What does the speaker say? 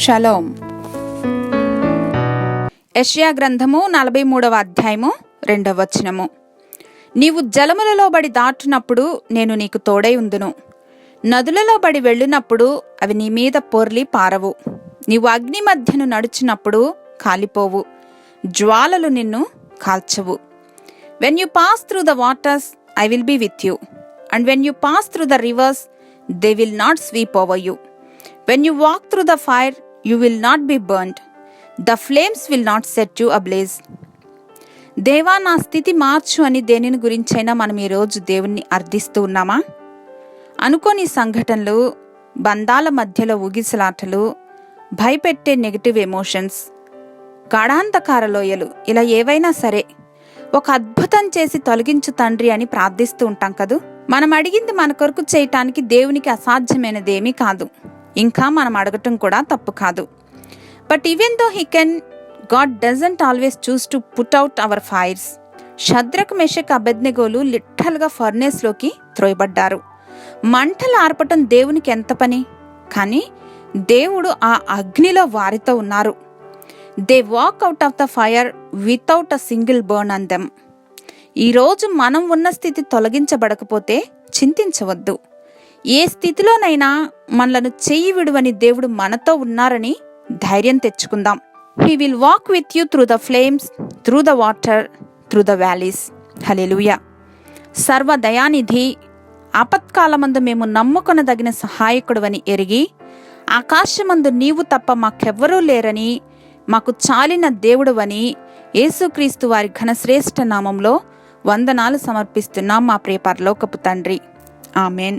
Shalom. యెషయా గ్రంథము 43వ అధ్యాయము 2వ వచనము. నీవు జలములలో బడి దాటునప్పుడు నేను నీకు తోడై ఉందును. నదులలో బడి వెళ్ళినప్పుడు అవి నీ మీద పొర్లి పారవు. నీవు అగ్ని మధ్యను నడుచినప్పుడు కాలిపోవు, జ్వాలలు నిన్ను కాల్చవు. When you pass through the waters I will be with you, and when you pass through the rivers they will not sweep over you. When you walk through the fire you will not be burned, the flames will not set you ablaze. దేవా, నా స్థితి మార్చు అని దేనిని గురించైనా మనం ఈరోజు దేవుణ్ణి అర్థిస్తూ ఉన్నామా? అనుకోని సంఘటనలు, బంధాల మధ్యలో ఊగిసలాటలు, భయపెట్టే నెగిటివ్ ఎమోషన్స్, గాఢాంధకార లోయలు, ఇలా ఏవైనా సరే ఒక అద్భుతం చేసి తొలగించు తండ్రి అని ప్రార్థిస్తూ ఉంటాం కదూ. మనం అడిగింది మన కొరకు చేయటానికి దేవునికి అసాధ్యమైనదేమీ కాదు. ఇంకా మనం అడగటం కూడా తప్పు కాదు. But even though he can, God doesn't always choose to put out our fires. Shadrach, Meshach, అబేద్నెగోలు లిటరల్గా ఫర్నేస్లోకి త్రోయబడ్డారు. మంటలు ఆర్పటం దేవునికి ఎంత పని, కానీ దేవుడు ఆ అగ్నిలో వారితో ఉన్నారు. They walk out of the fire without a single burn on them. ఈరోజు మనం ఉన్న స్థితి తొలగించబడకపోతే చింతించవద్దు. ఏ స్థితిలోనైనా మనలను చెయ్యి విడువని దేవుడు మనతో ఉన్నారని ధైర్యం తెచ్చుకుందాం. He will walk with you through the flames, through the water, through the valleys. Hallelujah. సర్వదయానిధి, ఆపత్కాలమందు మేము నమ్ముకొనదగిన సహాయకుడువని ఎరిగి, ఆకాశమందు నీవు తప్ప మాకెవ్వరూ లేరని, మాకు చాలిన దేవుడువని యేసుక్రీస్తు వారి ఘనశ్రేష్ఠ నామంలో వందనాలు సమర్పిస్తున్నాం మా ప్రియ పరలోకపు తండ్రి. ఆమెన్.